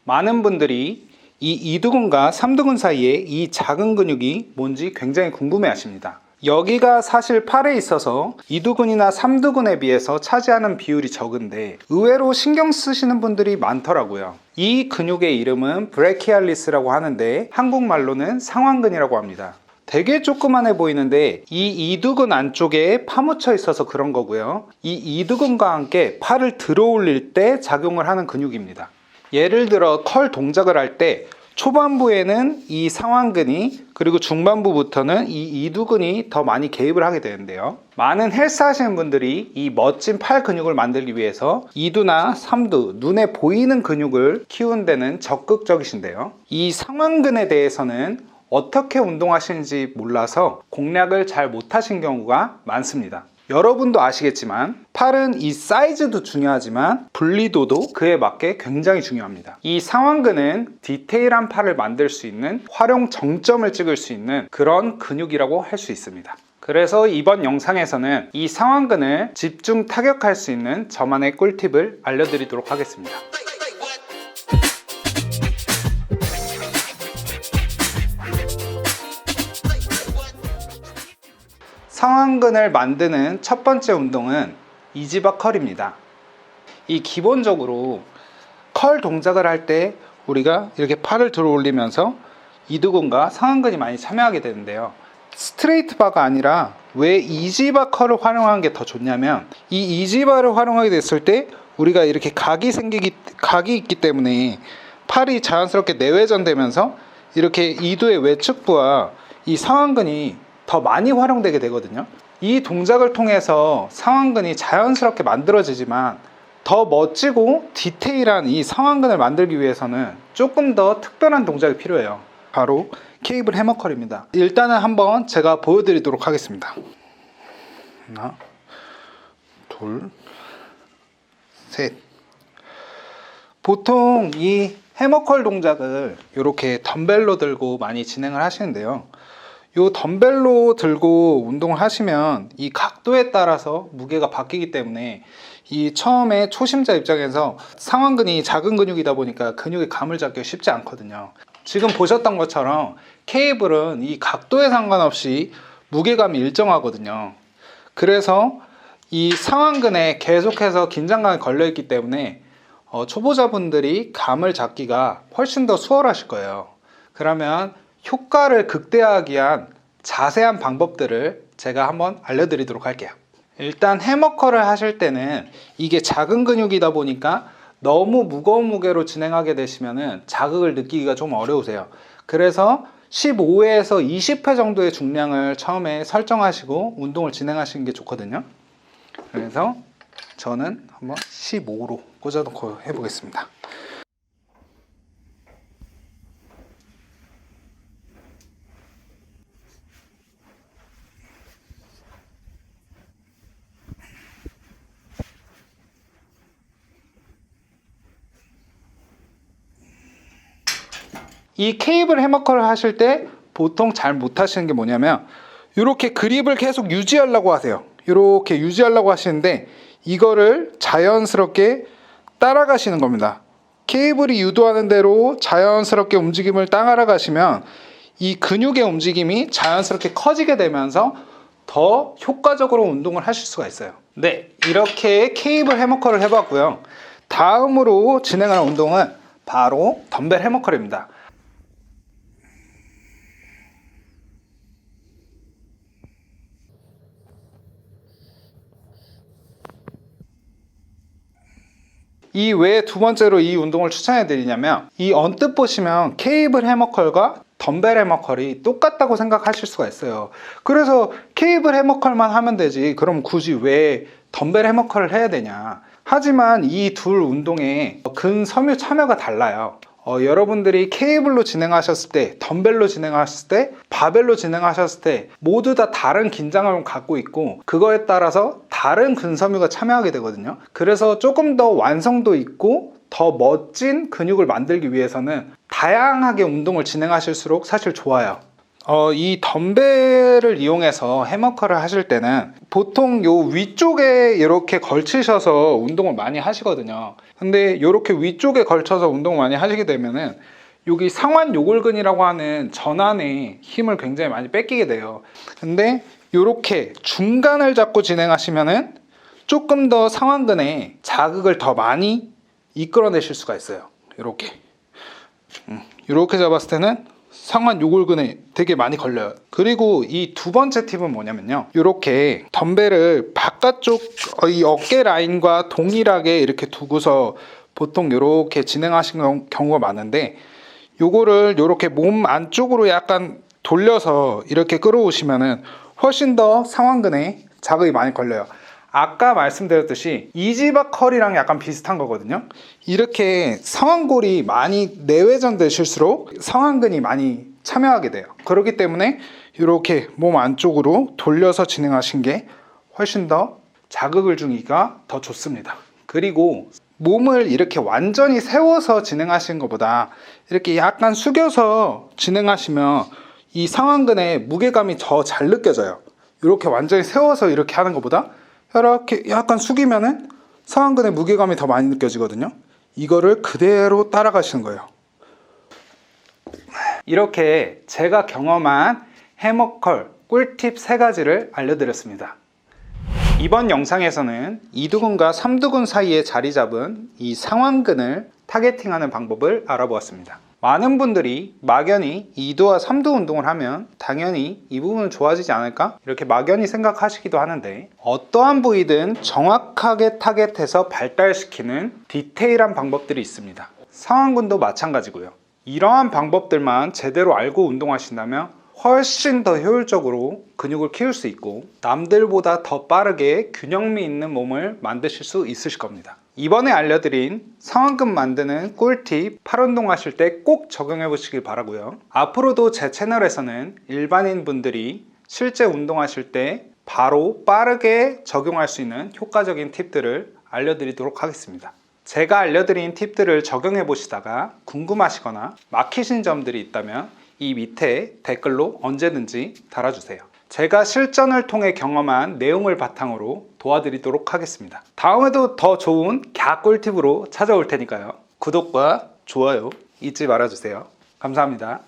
많은 분들이 이 이두근과 삼두근 사이에 이 작은 근육이 뭔지 굉장히 궁금해 하십니다. 여기가 사실 팔에 있어서 이두근이나 삼두근에 비해서 차지하는 비율이 적은데 의외로 신경 쓰시는 분들이 많더라고요. 이 근육의 이름은 브레키알리스라고 하는데 한국말로는 상완근이라고 합니다. 되게 조그만해 보이는데 이 이두근 안쪽에 파묻혀 있어서 그런 거고요. 이 이두근과 함께 팔을 들어 올릴 때 작용을 하는 근육입니다. 예를 들어 컬 동작을 할 때 초반부에는 이 상완근이, 그리고 중반부부터는 이 이두근이 더 많이 개입을 하게 되는데요. 많은 헬스 하시는 분들이 이 멋진 팔 근육을 만들기 위해서 이두나 삼두, 눈에 보이는 근육을 키우는 데는 적극적이신데요. 이 상완근에 대해서는 어떻게 운동하시는지 몰라서 공략을 잘 못하신 경우가 많습니다. 여러분도 아시겠지만 팔은 이 사이즈도 중요하지만 분리도도 그에 맞게 굉장히 중요합니다. 이 상완근은 디테일한 팔을 만들 수 있는 활용 정점을 찍을 수 있는 그런 근육이라고 할 수 있습니다. 그래서 이번 영상에서는 이 상완근을 집중 타격할 수 있는 저만의 꿀팁을 알려드리도록 하겠습니다. 상완근을 만드는 첫 번째 운동은 이지바 컬입니다. 이 기본적으로 컬 동작을 할 때 우리가 이렇게 팔을 들어 올리면서 이두근과 상완근이 많이 참여하게 되는데요. 스트레이트 바가 아니라 왜 이지바 컬을 활용하는 게 더 좋냐면 이 이지바를 활용하게 됐을 때 우리가 이렇게 각이 있기 때문에 팔이 자연스럽게 내외전되면서 이렇게 이두의 외측부와 이 상완근이 더 많이 활용되게 되거든요. 이 동작을 통해서 상완근이 자연스럽게 만들어지지만 더 멋지고 디테일한 이 상완근을 만들기 위해서는 조금 더 특별한 동작이 필요해요. 바로 케이블 해머컬입니다. 일단은 한번 제가 보여드리도록 하겠습니다. 하나, 둘, 셋. 보통 이 해머컬 동작을 이렇게 덤벨로 들고 많이 진행을 하시는데요. 이 덤벨로 들고 운동을 하시면 이 각도에 따라서 무게가 바뀌기 때문에 이 처음에 초심자 입장에서 상완근이 작은 근육이다 보니까 근육의 감을 잡기가 쉽지 않거든요. 지금 보셨던 것처럼 케이블은 이 각도에 상관없이 무게감이 일정하거든요. 그래서 이 상완근에 계속해서 긴장감이 걸려있기 때문에 초보자분들이 감을 잡기가 훨씬 더 수월하실 거예요. 그러면 효과를 극대화하기 위한 자세한 방법들을 제가 한번 알려드리도록 할게요. 일단 해머컬을 하실 때는 이게 작은 근육이다 보니까 너무 무거운 무게로 진행하게 되시면 자극을 느끼기가 좀 어려우세요. 그래서 15회에서 20회 정도의 중량을 처음에 설정하시고 운동을 진행하시는 게 좋거든요. 그래서 저는 한번 15로 꽂아놓고 해보겠습니다. 이 케이블 해머컬을 하실 때 보통 잘 못하시는 게 뭐냐면 이렇게 그립을 계속 유지하려고 하세요. 이렇게 유지하려고 하시는데 이거를 자연스럽게 따라가시는 겁니다. 케이블이 유도하는 대로 자연스럽게 움직임을 따라가시면 이 근육의 움직임이 자연스럽게 커지게 되면서 더 효과적으로 운동을 하실 수가 있어요. 네, 이렇게 케이블 해머컬을 해봤고요. 다음으로 진행하는 운동은 바로 덤벨 해머컬입니다. 이 왜 두 번째로 이 운동을 추천해 드리냐면 이 언뜻 보시면 케이블 해머컬과 덤벨 해머컬이 똑같다고 생각하실 수가 있어요. 그래서 케이블 해머컬만 하면 되지 그럼 굳이 왜 덤벨 해머컬을 해야 되냐. 하지만 이 둘 운동의 근섬유 참여가 달라요. 여러분들이 케이블로 진행하셨을 때, 덤벨로 진행하셨을 때, 바벨로 진행하셨을 때 모두 다 다른 긴장감을 갖고 있고 그거에 따라서 다른 근섬유가 참여하게 되거든요. 그래서 조금 더 완성도 있고 더 멋진 근육을 만들기 위해서는 다양하게 운동을 진행하실수록 사실 좋아요. 이 덤벨을 이용해서 해머컬을 하실 때는 보통 요 위쪽에 이렇게 걸치셔서 운동을 많이 하시거든요. 근데 이렇게 위쪽에 걸쳐서 운동을 많이 하시게 되면은 여기 상완 요골근이라고 하는 전환에 힘을 굉장히 많이 뺏기게 돼요. 근데 이렇게 중간을 잡고 진행하시면은 조금 더 상완근에 자극을 더 많이 이끌어내실 수가 있어요. 이렇게 잡았을 때는 상완 요골근에 되게 많이 걸려요. 그리고 이 두 번째 팁은 뭐냐면요, 이렇게 덤벨을 바깥쪽 이 어깨 라인과 동일하게 이렇게 두고서 보통 이렇게 진행하시는 경우가 많은데, 요거를 이렇게 몸 안쪽으로 약간 돌려서 이렇게 끌어오시면은 훨씬 더 상완근에 자극이 많이 걸려요. 아까 말씀드렸듯이 이지박 컬이랑 약간 비슷한 거거든요. 이렇게 상완골이 많이 내외전 되실수록 상완근이 많이 참여하게 돼요. 그렇기 때문에 이렇게 몸 안쪽으로 돌려서 진행하신 게 훨씬 더 자극을 주기가 더 좋습니다. 그리고 몸을 이렇게 완전히 세워서 진행하시는 것보다 이렇게 약간 숙여서 진행하시면 이 상완근에 무게감이 더 잘 느껴져요. 이렇게 완전히 세워서 이렇게 하는 것보다 이렇게 약간 숙이면은 상완근에 무게감이 더 많이 느껴지거든요. 이거를 그대로 따라가시는 거예요. 이렇게 제가 경험한 해머컬 꿀팁 3가지를 알려드렸습니다. 이번 영상에서는 2두근과 3두근 사이에 자리 잡은 이 상완근을 타겟팅하는 방법을 알아보았습니다. 많은 분들이 막연히 2두와 3두 운동을 하면 당연히 이 부분은 좋아지지 않을까? 이렇게 막연히 생각하시기도 하는데, 어떠한 부위든 정확하게 타겟해서 발달시키는 디테일한 방법들이 있습니다. 상완근도 마찬가지고요. 이러한 방법들만 제대로 알고 운동하신다면 훨씬 더 효율적으로 근육을 키울 수 있고 남들보다 더 빠르게 균형미 있는 몸을 만드실 수 있으실 겁니다. 이번에 알려드린 상완근 만드는 꿀팁 팔 운동하실 때 꼭 적용해 보시길 바라고요. 앞으로도 제 채널에서는 일반인 분들이 실제 운동하실 때 바로 빠르게 적용할 수 있는 효과적인 팁들을 알려드리도록 하겠습니다. 제가 알려드린 팁들을 적용해 보시다가 궁금하시거나 막히신 점들이 있다면 이 밑에 댓글로 언제든지 달아주세요. 제가 실전을 통해 경험한 내용을 바탕으로 도와드리도록 하겠습니다. 다음에도 더 좋은 갸꿀팁으로 찾아올 테니까요. 구독과 좋아요 잊지 말아주세요. 감사합니다.